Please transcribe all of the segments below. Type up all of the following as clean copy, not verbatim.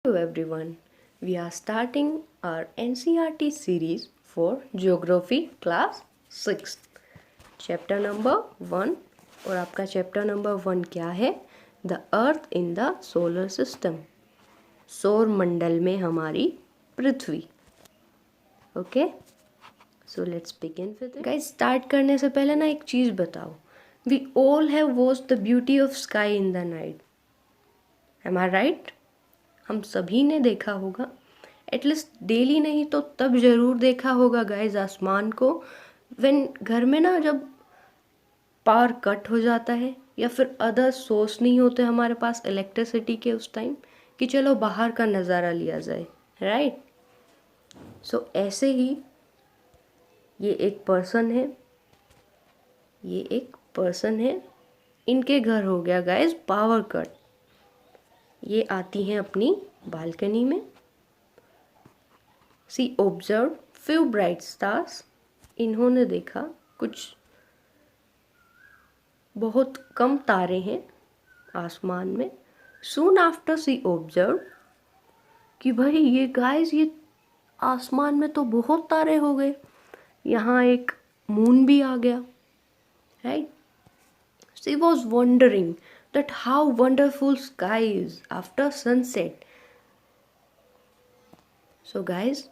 Hello everyone, we are starting our NCERT series for Geography Class 6 Chapter number 1 और आपका chapter number 1 क्या है? The earth in the solar system, सौर मंडल में हमारी पृथ्वी. Okay, so let's begin with it. Guys, start करने से पहले ना एक चीज़ बताओ. We all have watched the beauty of sky in the night. Am I right? हम सभी ने देखा होगा, एटलीस्ट डेली नहीं तो तब ज़रूर देखा होगा गाइस आसमान को. व्हेन घर में ना जब पावर कट हो जाता है या फिर अदर सोर्स नहीं होते हमारे पास इलेक्ट्रिसिटी के उस टाइम, कि चलो बाहर का नज़ारा लिया जाए, राइट? सो ऐसे ही ये एक पर्सन है, इनके घर हो गया गाइस पावर कट. ये आती हैं अपनी बालकनी में. सी ऑब्जर्व फ्यू ब्राइट स्टार्स. इन्होंने देखा कुछ बहुत कम तारे हैं आसमान में. सून आफ्टर सी ऑब्जर्व कि भाई ये गाइस, ये आसमान में तो बहुत तारे हो गए, यहाँ एक मून भी आ गया, right? She was wondering that how wonderful sky is after sunset. So guys,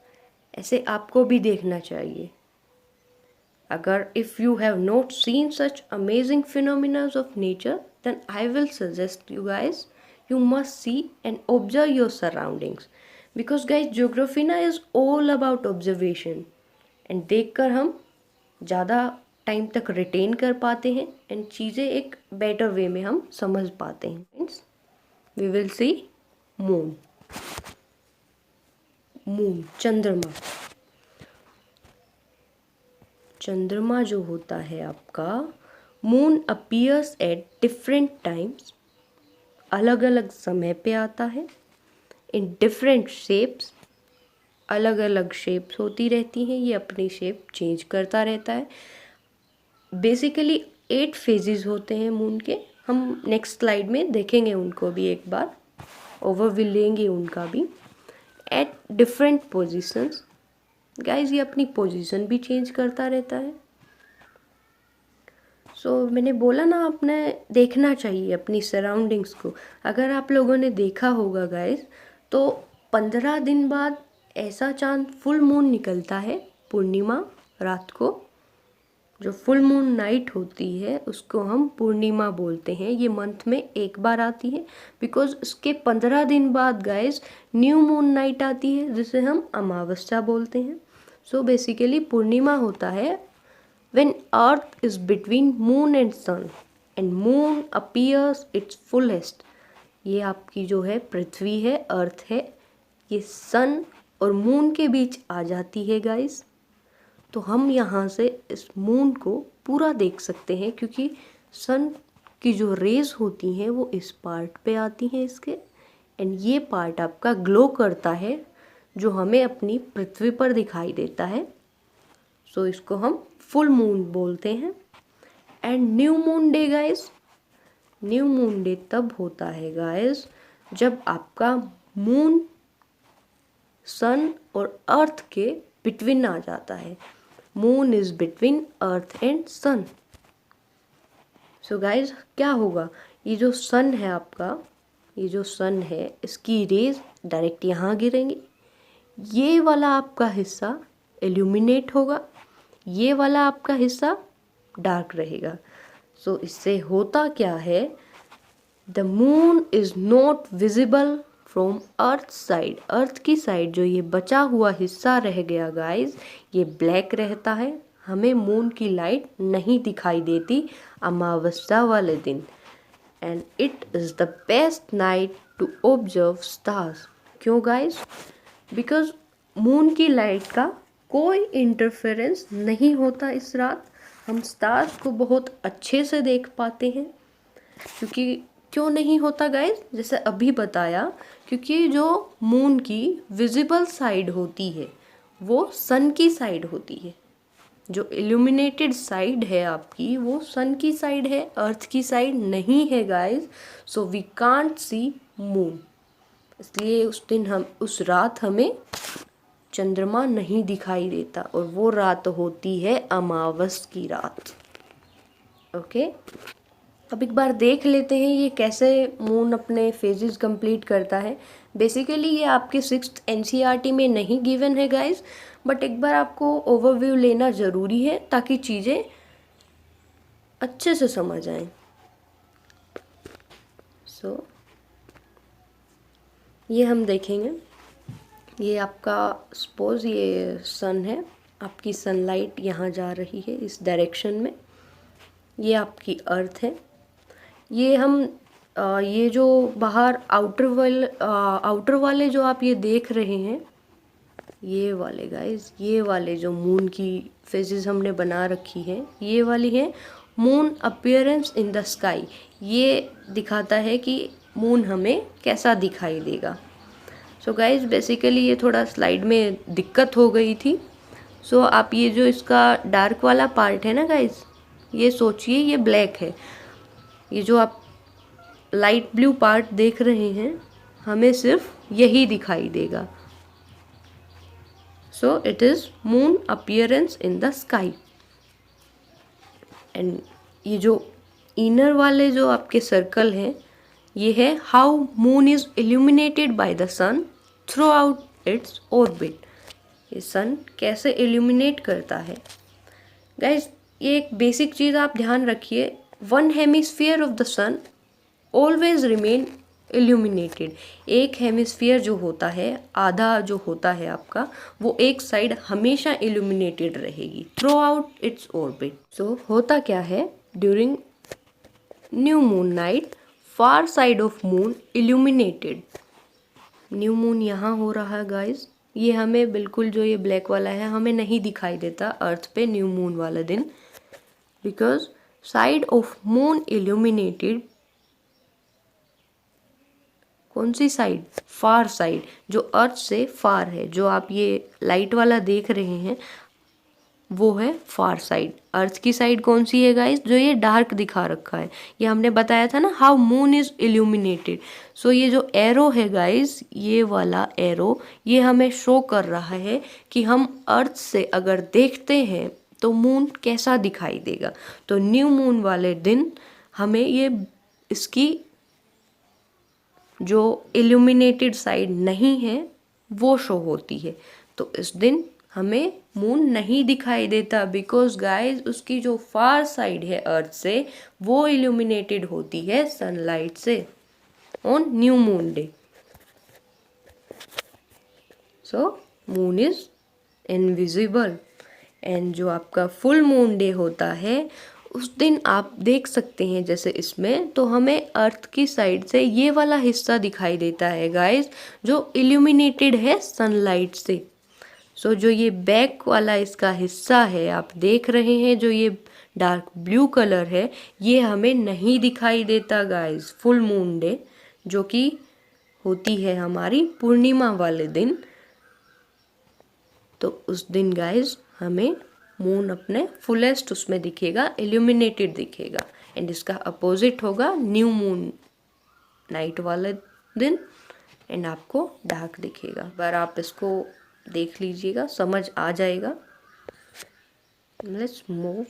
ऐसे आपको भी देखना चाहिए. अगर if you have not seen such amazing phenomena of nature, then I will suggest you guys, you must see and observe your surroundings. Because guys, geography ना is all about observation. And देखकर हम ज़्यादा time तक retain कर पाते हैं and चीज़ें एक बेटर वे में हम समझ पाते हैं. Means we will see moon. चंद्रमा जो होता है आपका, moon appears at different times. अलग अलग समय पे आता है. इन डिफरेंट शेप्स, अलग अलग शेप्स होती रहती हैं. ये अपनी शेप चेंज करता रहता है. बेसिकली 8 फेजेस होते हैं मून के. हम नेक्स्ट स्लाइड में देखेंगे उनको भी, एक बार ओवरव्यू लेंगे उनका भी. एट डिफरेंट पोजीशंस गाइस, ये अपनी पोजीशन भी चेंज करता रहता है. सो मैंने बोला ना, आपने देखना चाहिए अपनी सराउंडिंग्स को. अगर आप लोगों ने देखा होगा गाइस, तो 15 दिन बाद ऐसा चांद फुल मून निकलता है, पूर्णिमा रात को. जो फुल मून नाइट होती है उसको हम पूर्णिमा बोलते हैं. ये मंथ में एक बार आती है, बिकॉज इसके 15 दिन बाद गाइस न्यू मून नाइट आती है, जिसे हम अमावस्या बोलते हैं. सो बेसिकली पूर्णिमा होता है when earth is between moon and sun and moon appears its fullest. ये आपकी जो है पृथ्वी है, अर्थ है, ये सन और मून के बीच आ जाती है गाइस. तो हम यहाँ से इस मून को पूरा देख सकते हैं, क्योंकि सन की जो रेज होती हैं वो इस पार्ट पे आती हैं इसके, एंड ये पार्ट आपका ग्लो करता है, जो हमें अपनी पृथ्वी पर दिखाई देता है. सो इसको हम फुल मून बोलते हैं. And new moon day guys, new moon day तब होता है गाइस जब आपका मून सन और अर्थ के बिटवीन आ जाता है. Moon is between earth and sun. So guys, क्या होगा, ये जो सन है आपका, ये जो सन है, इसकी रेज डायरेक्ट यहाँ गिरेंगी. ये वाला आपका हिस्सा इल्यूमिनेट होगा, ये वाला आपका हिस्सा डार्क रहेगा. सो इससे होता क्या है, the moon is not visible from earth side. Earth की साइड जो ये बचा हुआ हिस्सा रह गया गाइज, ये ब्लैक रहता है. हमें मून की लाइट नहीं दिखाई देती अमावस्या वाले दिन. And it is the best night to observe stars. क्यों गाइज? बिकॉज मून की लाइट का कोई इंटरफेरेंस नहीं होता इस रात. हम स्टार्स को बहुत अच्छे से देख पाते हैं. क्योंकि क्यों नहीं होता गाइज? जैसे अभी बताया, क्योंकि जो मून की विजिबल साइड होती है वो सन की साइड होती है. जो इल्यूमिनेटेड साइड है आपकी, वो सन की साइड है, अर्थ की साइड नहीं है guys. So we can't see moon. इसलिए उस रात हमें चंद्रमा नहीं दिखाई देता, और वो रात होती है अमावस की रात। ओके, अब एक बार देख लेते हैं ये कैसे मून अपने फेजेस कंप्लीट करता है। बेसिकली ये आपके 6th NCERT में नहीं गिवन है गाइस, बट एक बार आपको ओवरव्यू लेना ज़रूरी है ताकि चीज़ें अच्छे से समझ आएं। ये हम देखेंगे, ये आपका सपोज ये सन है, आपकी सनलाइट यहाँ जा रही है इस डायरेक्शन में, ये आपकी अर्थ है। ये हम ये जो बाहर आउटर वाले जो आप ये देख रहे हैं, ये वाले गाइस, ये वाले जो मून की फेजेस हमने बना रखी है, ये वाली है moon appearance in the sky. ये दिखाता है कि मून हमें कैसा दिखाई देगा। सो गाइस बेसिकली ये थोड़ा स्लाइड में दिक्कत हो गई थी। सो आप ये जो इसका डार्क वाला पार्ट है ना गाइस, ये सोचिए ये ब्लैक है। ये जो आप लाइट ब्लू पार्ट देख रहे हैं, हमें सिर्फ यही दिखाई देगा। So it is moon appearance in the sky. And ये जो इनर वाले जो आपके सर्कल हैं, ये है how moon is illuminated by the sun throughout its orbit. ये सन कैसे इल्यूमिनेट करता है गाइज, ये एक बेसिक चीज़ आप ध्यान रखिए, one hemisphere of the sun always remain illuminated. एक हेमिस्फीयर जो होता है, आधा जो होता है आपका, वो एक साइड हमेशा इल्यूमिनेटेड रहेगी थ्रू आउट इट्स ऑर्बिट। सो होता क्या है, during new moon night far side of moon illuminated. New moon यहाँ हो रहा है गाइज, ये हमें बिल्कुल जो ये ब्लैक वाला है हमें नहीं दिखाई देता अर्थ पे न्यू मून वाला दिन, because side of moon illuminated. कौन सी साइड? फार साइड, जो अर्थ से फार है। जो आप ये लाइट वाला देख रहे हैं वो है फार साइड। अर्थ की साइड कौन सी है गाइस? जो ये डार्क दिखा रखा है, ये हमने बताया था ना हाउ मून इज इल्यूमिनेटेड। सो ये जो एरो है गाइस, ये वाला एरो, ये हमें शो कर रहा है कि हम अर्थ से अगर देखते हैं तो मून कैसा दिखाई देगा। तो न्यू मून वाले दिन हमें ये इसकी जो इल्यूमिनेटेड साइड नहीं है वो शो होती है। तो इस दिन हमें मून नहीं दिखाई देता, बिकॉज गाइस उसकी जो फार साइड है अर्थ से वो इल्यूमिनेटेड होती है सनलाइट से on new moon day. So moon is invisible. And जो आपका फुल मून डे होता है उस दिन आप देख सकते हैं, जैसे इसमें तो हमें अर्थ की साइड से ये वाला हिस्सा दिखाई देता है गाइस, जो इल्यूमिनेटेड है सनलाइट से। सो जो ये बैक वाला इसका हिस्सा है आप देख रहे हैं, जो ये डार्क ब्लू कलर है, ये हमें नहीं दिखाई देता गाइस फुल मून डे, जो कि होती है हमारी पूर्णिमा वाले दिन। तो उस दिन गाइस हमें मून अपने फुलेस्ट उसमें दिखेगा, इल्यूमिनेटेड दिखेगा। एंड इसका अपोजिट होगा न्यू मून नाइट वाले दिन, एंड आपको डार्क दिखेगा। पर आप इसको देख लीजिएगा, समझ आ जाएगा। Let's move.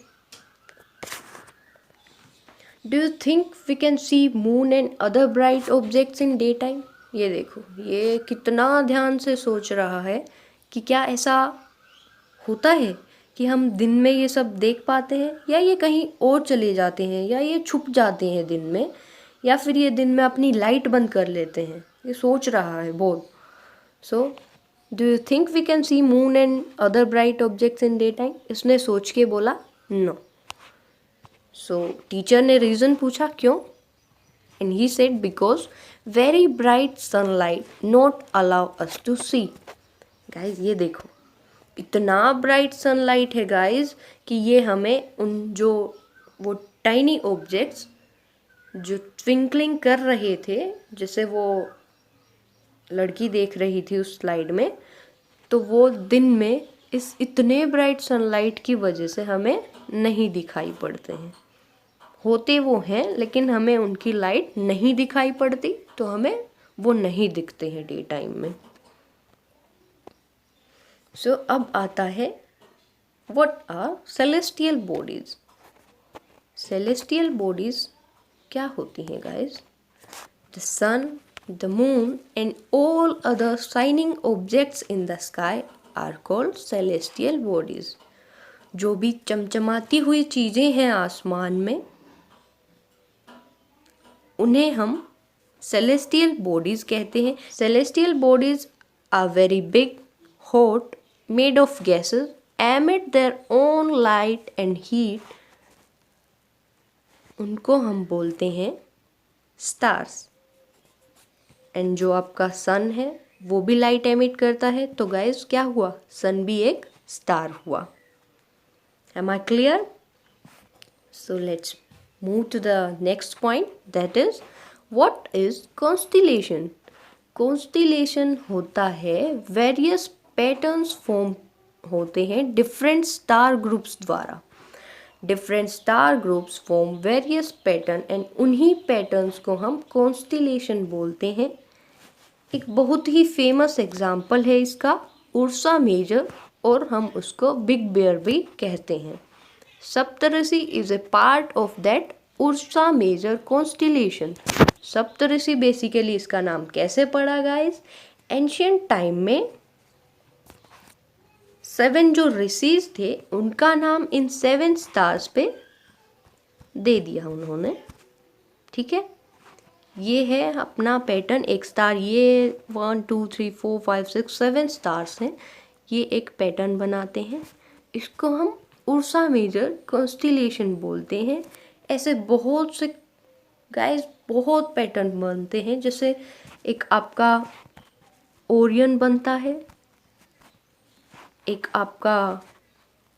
Do you think we can see moon and other bright objects in day time? ये देखो, ये कितना ध्यान से सोच रहा है कि क्या ऐसा होता है कि हम दिन में ये सब देख पाते हैं, या ये कहीं और चले जाते हैं, या ये छुप जाते हैं दिन में, या फिर ये दिन में अपनी लाइट बंद कर लेते हैं। ये सोच रहा है बहुत। So do you think we can see moon and other bright objects in day time? इसने सोच के बोला नो। सो टीचर ने रीज़न पूछा क्यों, and he said because very bright sunlight not allow us to see. Guys ये देखो, इतना ब्राइट सनलाइट है गाइज कि ये हमें उन जो वो टाइनी ऑब्जेक्ट्स जो ट्विंकलिंग कर रहे थे, जैसे वो लड़की देख रही थी उस स्लाइड में, तो वो दिन में इस इतने ब्राइट सनलाइट की वजह से हमें नहीं दिखाई पड़ते हैं। होते वो हैं लेकिन हमें उनकी लाइट नहीं दिखाई पड़ती, तो हमें वो नहीं दिखते हैं डे टाइम में। सो अब आता है what are celestial bodies. Celestial bodies क्या होती हैं guys? The sun, the moon and all other shining objects in the sky are called celestial bodies. जो भी चमचमाती हुई चीज़ें हैं आसमान में, उन्हें हम सेलेस्टियल बॉडीज कहते हैं। Celestial bodies are very big, hot, made of gases, emit their own light and heat। उनको हम बोलते हैं स्टार्स। एंड जो आपका सन है वो भी लाइट एमिट करता है, तो गाइस क्या हुआ? सन भी एक स्टार हुआ। Am I clear? So let's move to the next point, that is what is constellation? Constellation होता है various patterns form होते हैं डिफरेंट स्टार ग्रुप्स द्वारा। Different star groups form various pattern and उन्हीं पैटर्न्स को हम constellation बोलते हैं। एक बहुत ही फेमस एग्जाम्पल है इसका उर्सा मेजर, और हम उसको बिग बेयर भी कहते हैं। Saptarishi is a part of that Ursa Major constellation. Saptarishi basically इसका नाम कैसे पड़ा गाइस? एंशियंट टाइम में 7 जो ऋषिज थे उनका नाम इन 7 स्टार्स पे दे दिया उन्होंने। ठीक है, ये है अपना पैटर्न। एक स्टार, ये 1 2 3 4 5 6 7 स्टार्स हैं, ये एक पैटर्न बनाते हैं। इसको हम उर्सा मेजर कॉन्स्टिलेशन बोलते हैं। ऐसे बहुत से गाइस बहुत पैटर्न बनते हैं, जैसे एक आपका ओरियन बनता है, एक आपका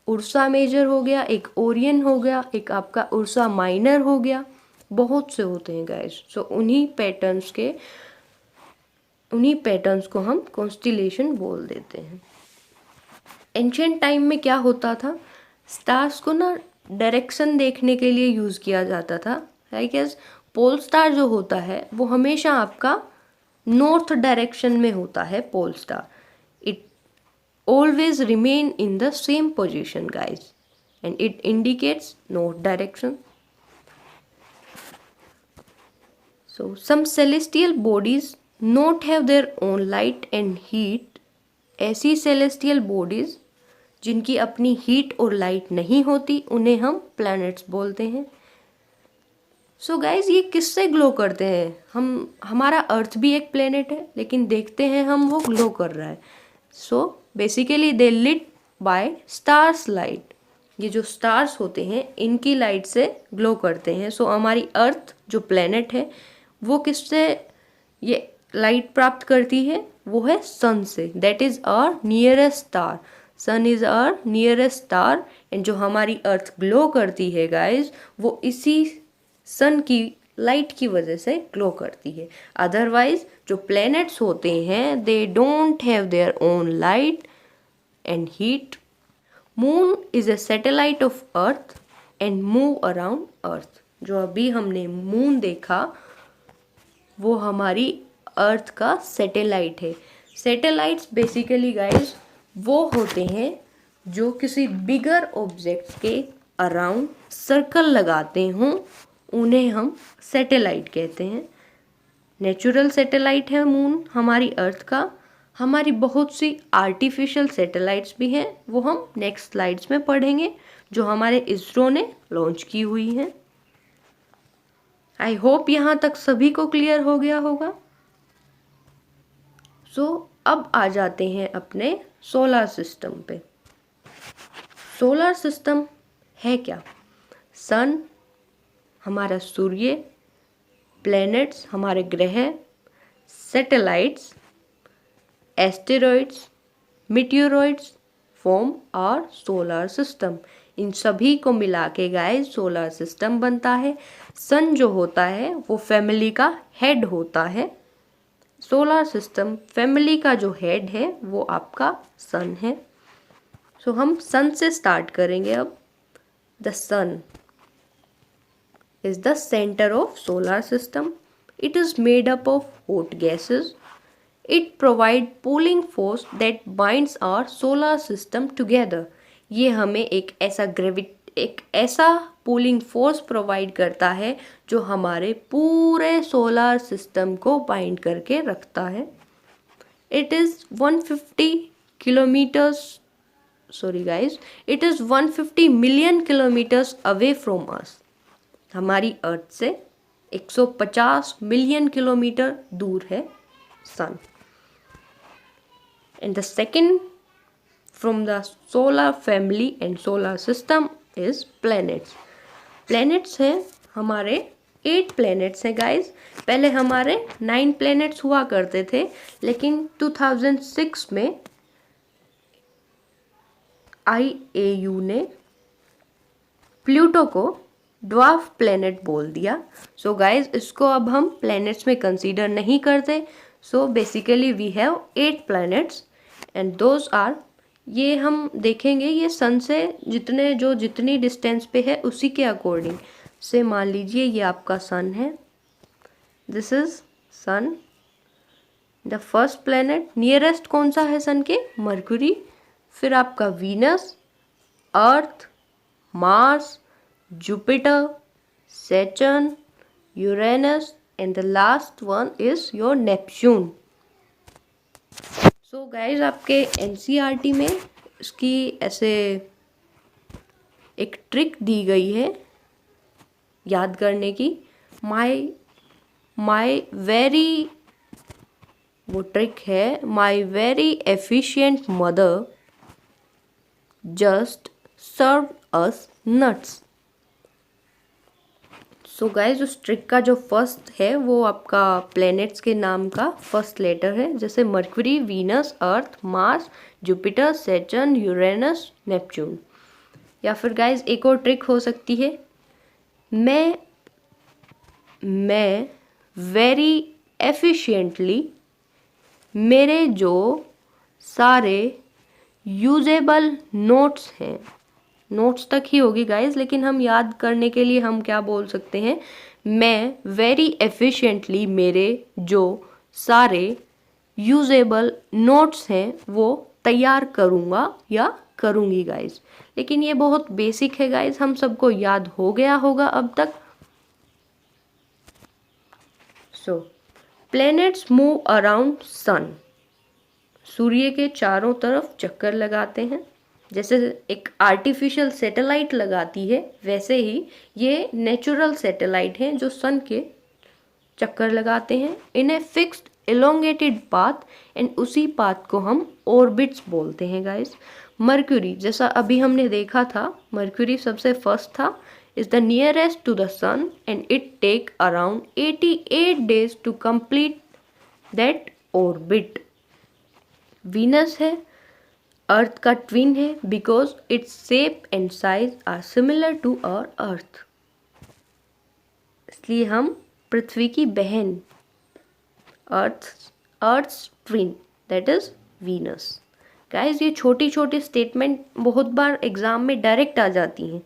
उर्सा मेजर हो गया, एक ओरियन हो गया, एक आपका उर्सा माइनर हो गया। बहुत से होते हैं गाइस। सो उन्हीं पैटर्न्स को हम कॉन्स्टिलेशन बोल देते हैं। एंशियंट टाइम में क्या होता था, स्टार्स को ना डायरेक्शन देखने के लिए यूज़ किया जाता था। आई गेस पोल स्टार जो होता है वो हमेशा आपका नॉर्थ डायरेक्शन में होता है। Pole star it always remain in the same position guys, and it indicates north direction. So some celestial bodies not have their own light and heat। ऐसी celestial bodies जिनकी अपनी हीट और light नहीं होती उन्हें हम planets बोलते हैं। सो गाइज ये किससे ग्लो करते हैं? हमारा अर्थ भी एक प्लेनेट है, लेकिन देखते हैं हम वो ग्लो कर रहा है। So basically they lit by stars light. ये जो स्टार्स होते हैं इनकी लाइट से ग्लो करते हैं। सो हमारी अर्थ जो प्लेनेट है वो किससे ये लाइट प्राप्त करती है? वो है सन से। That is our nearest star. Sun is our nearest star. And जो हमारी अर्थ ग्लो करती है गाइज वो इसी सन की लाइट की वजह से ग्लो करती है। अदरवाइज जो प्लैनेट्स होते हैं they don't have their own light and heat. Moon is a satellite of earth and move around earth. जो अभी हमने मून देखा वो हमारी अर्थ का सैटेलाइट है। सैटेलाइट्स बेसिकली गाइज वो होते हैं जो किसी बिगर ऑब्जेक्ट के अराउंड सर्कल लगाते हों, उन्हें हम सैटेलाइट कहते हैं। नेचुरल सैटेलाइट है मून हमारी अर्थ का। हमारी बहुत सी आर्टिफिशियल सैटेलाइट्स भी हैं, वो हम नेक्स्ट स्लाइड्स में पढ़ेंगे, जो हमारे इसरो ने लॉन्च की हुई हैं। आई होप यहाँ तक सभी को क्लियर हो गया होगा। सो अब आ जाते हैं अपने सोलर सिस्टम पे। सोलर सिस्टम है क्या? सन हमारा सूर्य, प्लैनेट्स हमारे ग्रह, satellites, asteroids, meteoroids form our solar system. इन सभी को मिला के गाइस सोलर सिस्टम बनता है। सन जो होता है वो फैमिली का हेड होता है। सोलर सिस्टम फैमिली का जो हेड है वो आपका सन है। सो हम सन से स्टार्ट करेंगे अब। The sun is the center of solar system It is made up of hot gases. It provide pulling force that binds our solar system together. ये हमें एक ऐसा पुलिंग फोर्स प्रोवाइड करता है जो हमारे पूरे सोलर सिस्टम को बाइंड करके रखता है. It is 150 kilometers, sorry guys, it is 150 million kilometers away from us. हमारी अर्थ से 150 मिलियन किलोमीटर दूर है सन. And the second from the solar family and solar system is planets. Planets हैं हमारे 8 planets हैं guys. पहले हमारे 9 planets हुआ करते थे, लेकिन 2006 में IAU ने प्लूटो को ड्वार्फ प्लेनेट बोल दिया. सो गाइज इसको अब हम प्लैनेट्स में कंसीडर नहीं करते. So basically we have 8 planets and those are, ये हम देखेंगे ये सन से जितनी डिस्टेंस पे है उसी के अकॉर्डिंग से. मान लीजिए ये आपका सन है, this is sun. The first planet nearest कौन सा है सन के? मर्क्यूरी. फिर आपका Venus, earth, Mars, Jupiter, Saturn, Uranus, and the last one is your Neptune. So guys आपके NCERT में इसकी ऐसे एक ट्रिक दी गई है याद करने की. माई वेरी, वो ट्रिक है, my very efficient mother just serve us nuts. So guys उस ट्रिक का जो फर्स्ट है वो आपका प्लैनेट्स के नाम का फर्स्ट लेटर है, जैसे मर्क्यूरी, वीनस, अर्थ, Mars, Jupiter, Saturn, Uranus, Neptune. या फिर गाइज एक और ट्रिक हो सकती है, मैं वेरी एफिशिएंटली मेरे जो सारे यूजेबल नोट्स हैं, नोट्स तक ही होगी गाइज, लेकिन हम याद करने के लिए हम क्या बोल सकते हैं, मैं वेरी एफिशिएंटली मेरे जो सारे यूजेबल नोट्स हैं वो तैयार करूँगा या करूँगी गाइज. लेकिन ये बहुत बेसिक है गाइज, हम सबको याद हो गया होगा अब तक. सो प्लैनेट्स मूव अराउंड सन, सूर्य के चारों तरफ चक्कर लगाते हैं. जैसे एक आर्टिफिशियल सैटेलाइट लगाती है वैसे ही ये नेचुरल सैटेलाइट हैं जो सन के चक्कर लगाते हैं in a fixed elongated path, and उसी पाथ को हम ऑर्बिट्स बोलते हैं गाइस. मर्क्यूरी, जैसा अभी हमने देखा था, मर्क्यूरी सबसे फर्स्ट था, is the nearest to the sun and it take around 88 days to complete that orbit. Venus है, अर्थ का ट्विन है, because its shape and size are similar to our earth. इसलिए हम पृथ्वी की बहन, earth's twin, that is Venus. Guys ये छोटी छोटी स्टेटमेंट बहुत बार एग्जाम में डायरेक्ट आ जाती हैं,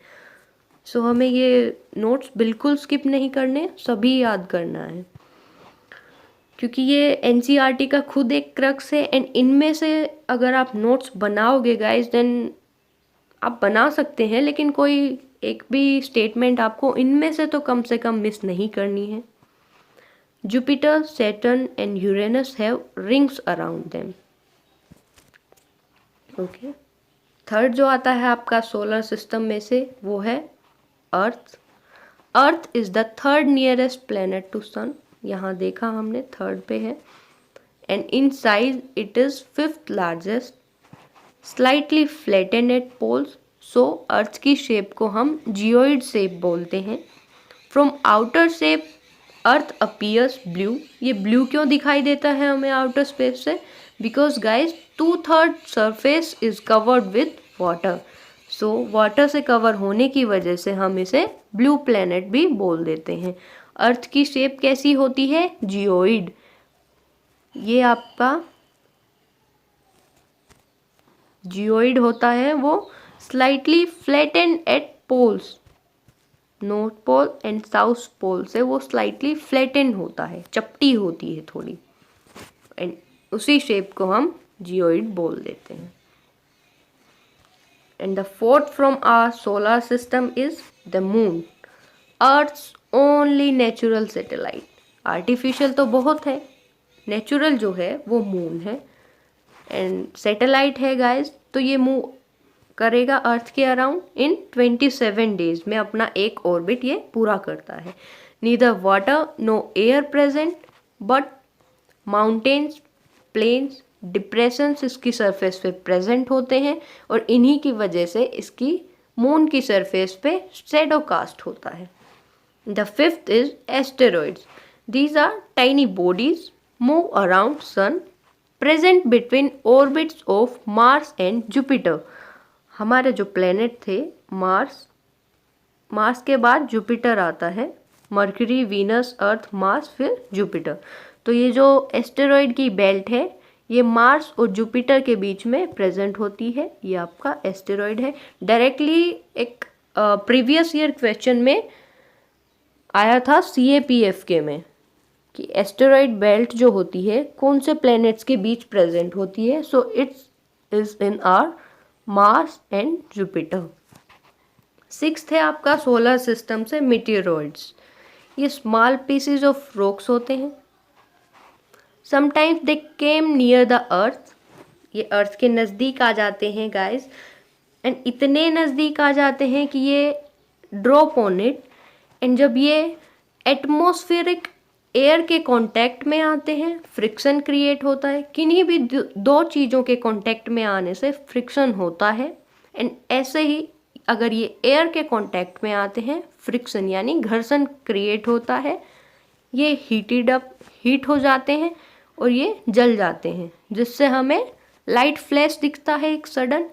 सो हमें ये नोट्स बिल्कुल स्किप नहीं करने, सभी याद करना है, क्योंकि ये एनसीईआरटी का खुद एक क्रक्स है. एंड इनमें से अगर आप नोट्स बनाओगे गाइज देन आप बना सकते हैं, लेकिन कोई एक भी स्टेटमेंट आपको इनमें से कम मिस नहीं करनी है. Jupiter, Saturn and Uranus have rings around them. Okay, third जो आता है आपका सोलर सिस्टम में से वो है earth. Earth is the third nearest planet to sun. यहाँ देखा हमने थर्ड पे है. And in size it is fifth largest, slightly flattened at poles. So earth की शेप को हम जियोइड शेप बोलते हैं. From outer shape earth appears blue. ये ब्लू क्यों दिखाई देता है हमें आउटर स्पेस से? Because guys 2/3 surface is covered with water. So water से कवर होने की वजह से हम इसे ब्लू प्लैनेट भी बोल देते हैं. अर्थ की शेप कैसी होती है? जियोइड. ये आपका जियोइड होता है, वो slightly flattened at poles. North pole and south pole से वो स्लाइटली फ्लैटेन होता है, चपटी होती है थोड़ी, एंड उसी शेप को हम जियोइड बोल देते हैं। And the fourth from our solar system is the moon, earth's only natural satellite. Artificial तो बहुत है, नेचुरल जो है वो मून है एंड सैटेलाइट है गाइस। तो ये मूव करेगा अर्थ के अराउंड इन 27 डेज में, अपना एक ऑर्बिट ये पूरा करता है। Neither water no air present but mountains, plains, depressions इसकी सरफेस पे प्रेजेंट होते हैं और इन्हीं की वजह से इसकी मून की सरफेस पे शैडो कास्ट होता है। The fifth is asteroids. These are tiny bodies move around sun, present between orbits of Mars and Jupiter. हमारे जो प्लेनेट थे मार्स के बाद जुपिटर आता है, मर्क्यूरी, वीनस, अर्थ, मार्स, फिर जुपिटर। तो ये जो एस्टेरॉइड की बेल्ट है ये मार्स और जुपिटर के बीच में प्रेजेंट होती है, ये आपका एस्टेरॉइड है। डायरेक्टली एक प्रीवियस ईयर क्वेश्चन में आया था CAPFK में कि एस्टेरॉइड बेल्ट जो होती है कौन से प्लैनेट्स के बीच प्रेजेंट होती है। So it's is in our Mars and Jupiter. Sixth है आपका सोलर सिस्टम से मीटियोरॉइड्स। ये स्मॉल पीसेस ऑफ रॉक्स होते हैं, sometimes they came near the earth. ये अर्थ के नज़दीक आ जाते हैं गाइस, एंड इतने नज़दीक आ जाते हैं कि ये ड्रॉप ऑन इट, एंड जब ये एटमॉस्फेरिक एयर के कांटेक्ट में आते हैं फ्रिक्शन क्रिएट होता है। किन्हीं भी दो चीज़ों के कांटेक्ट में आने से फ्रिक्शन होता है, एंड ऐसे ही अगर ये एयर के कांटेक्ट में आते हैं फ्रिक्शन यानी घर्षण क्रिएट होता है। ये हीट हो जाते हैं और ये जल जाते हैं, जिससे हमें लाइट फ्लैश दिखता है एक सडन,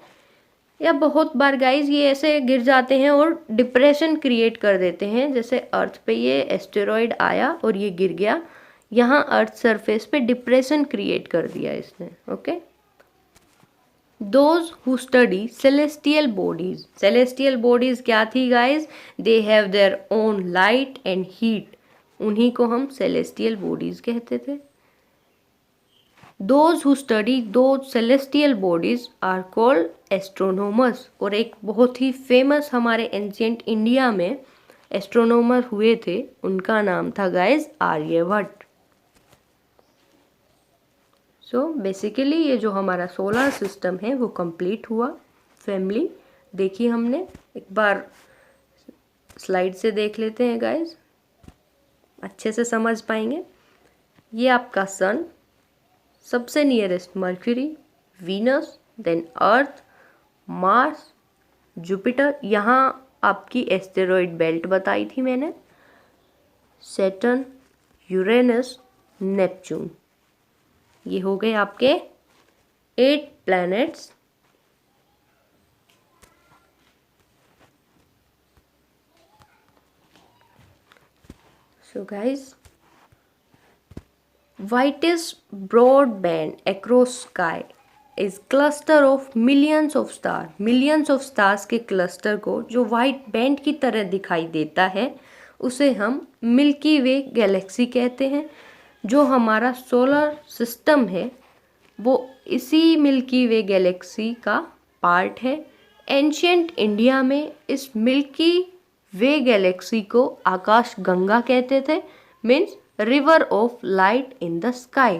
या बहुत बार गाइज ये ऐसे गिर जाते हैं और डिप्रेशन क्रिएट कर देते हैं। जैसे अर्थ पे ये एस्टेरॉयड आया और ये गिर गया, यहाँ अर्थ सरफेस पे डिप्रेशन क्रिएट कर दिया इसने। Okay, those who study celestial bodies. Celestial bodies क्या थी guys? They have their own light and heat, उन्हीं को हम सेलेस्टियल बॉडीज कहते थे। Those who study those celestial bodies are called astronomers। और एक बहुत ही फेमस हमारे एंशियंट इंडिया में एस्ट्रोनॉमर हुए थे, उनका नाम था गाइज आर्यभट्ट। सो बेसिकली ये जो हमारा सोलर सिस्टम है वो कंप्लीट हुआ। फैमिली देखी हमने, एक बार स्लाइड से देख लेते हैं गाइज, अच्छे से समझ पाएंगे। ये आपका सन, सबसे नियरेस्ट मर्क्यूरी, वीनस, देन अर्थ, मार्स, जुपिटर, यहाँ आपकी एस्टेरॉयड बेल्ट बताई थी मैंने, सैटर्न, यूरेनस, नेपच्यून। ये हो गए आपके 8 planets. So guys, whitest broad band across sky is cluster of millions of stars। millions of stars के क्लस्टर को जो वाइट बैंड की तरह दिखाई देता है उसे हम मिल्की वे गैलेक्सी कहते हैं। जो हमारा सोलर सिस्टम है वो इसी मिल्की वे गैलेक्सी का पार्ट है। एंशियंट इंडिया में इस मिल्की वे गैलेक्सी को आकाश गंगा कहते थे, means river of light in the sky.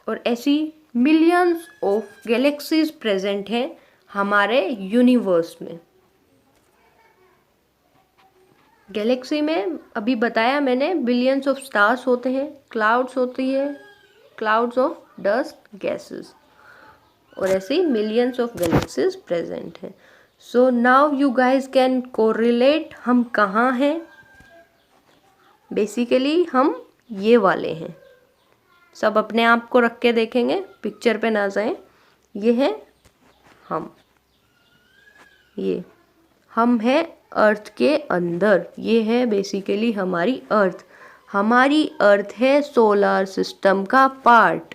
और ऐसी मिलियंस ऑफ गैलेक्सीज प्रेजेंट हैं हमारे यूनिवर्स में। गैलेक्सी में अभी बताया मैंने बिलियंस ऑफ स्टार्स होते हैं, क्लाउड्स होती है, क्लाउड्स ऑफ डस्ट गैसेस, और ऐसे मिलियंस ऑफ गैलेक्सीज प्रेजेंट हैं। So now you guys can correlate हम कहाँ हैं। बेसिकली हम ये वाले हैं, सब अपने आप को रख के देखेंगे, पिक्चर पे ना जाएं। ये है हम, ये हम हैं अर्थ के अंदर, ये है बेसिकली हमारी अर्थ। हमारी अर्थ है सोलर सिस्टम का पार्ट।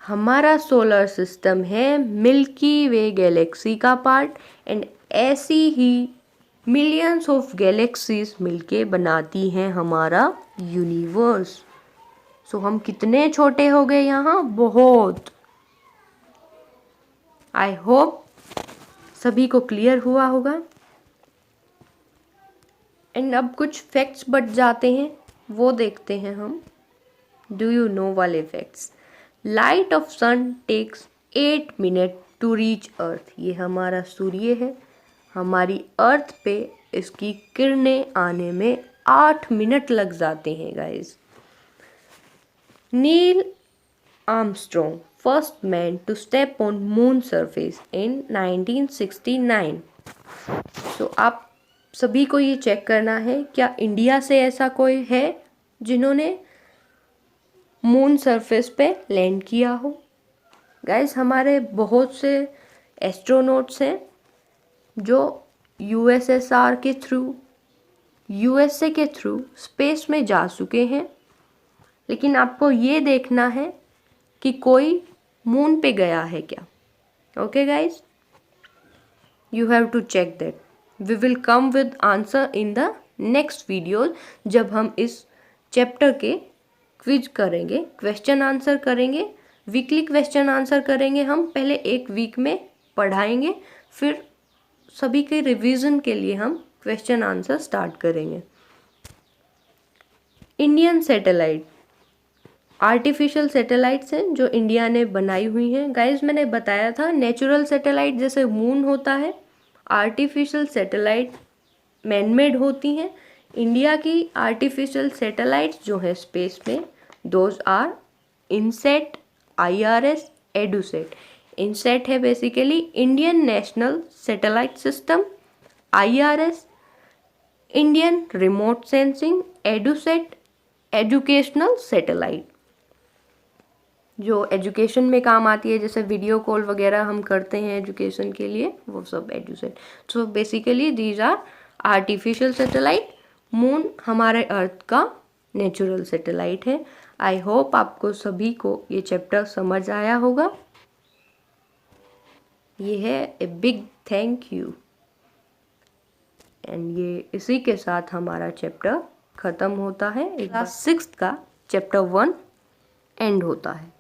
हमारा सोलर सिस्टम है मिल्की वे गैलेक्सी का पार्ट, एंड ऐसी ही मिलियंस ऑफ गैलेक्सीज मिलके बनाती हैं हमारा यूनिवर्स। सो हम कितने छोटे हो गए यहाँ, बहुत। आई होप सभी को क्लियर हुआ होगा। एंड अब कुछ फैक्ट्स बच जाते हैं, वो देखते हैं हम। डू यू नो वाले facts. Light of sun takes 8 minute to reach earth. ये हमारा सूर्य है, हमारी अर्थ पे इसकी किरणें आने में 8 मिनट लग जाते हैं guys. Neil Armstrong first man to step on moon surface in 1969। तो आप सभी को ये चेक करना है, क्या इंडिया से ऐसा कोई है जिन्होंने मून सरफेस पे लैंड किया हो। गाइस हमारे बहुत से एस्ट्रोनॉट्स हैं जो यूएसएसआर के थ्रू, यूएसए के थ्रू स्पेस में जा चुके हैं, लेकिन आपको ये देखना है कि कोई मून पे गया है क्या। Okay guys, you have to check that. We will come with answer in the next video, जब हम इस चैप्टर के क्विज करेंगे, क्वेश्चन आंसर करेंगे। वीकली क्वेश्चन आंसर करेंगे हम, पहले एक वीक में पढ़ाएंगे, फिर सभी के रिवीजन के लिए हम क्वेश्चन आंसर स्टार्ट करेंगे। इंडियन सैटेलाइट आर्टिफिशियल सैटेलाइट्स हैं जो इंडिया ने बनाई हुई हैं। गाइस मैंने बताया था नेचुरल सैटेलाइट जैसे मून होता है, आर्टिफिशियल सैटेलाइट मैनमेड होती हैं। इंडिया की आर्टिफिशियल सैटेलाइट्स जो है स्पेस में, those are INSAT, IRS, EDUSAT. INSAT है basically Indian national satellite system, IRS Indian remote sensing, EDUSAT educational satellite जो एजुकेशन में काम आती है, जैसे वीडियो कॉल वगैरह हम करते हैं एजुकेशन के लिए, वो सब EDUSAT. So basically these are artificial satellite. Moon हमारे अर्थ का नेचुरल सैटेलाइट है। आई होप आपको सभी को ये चैप्टर समझ आया होगा। ये है a big thank you. And ये इसी के साथ हमारा चैप्टर ख़त्म होता है। क्लास 6 का चैप्टर 1 एंड होता है।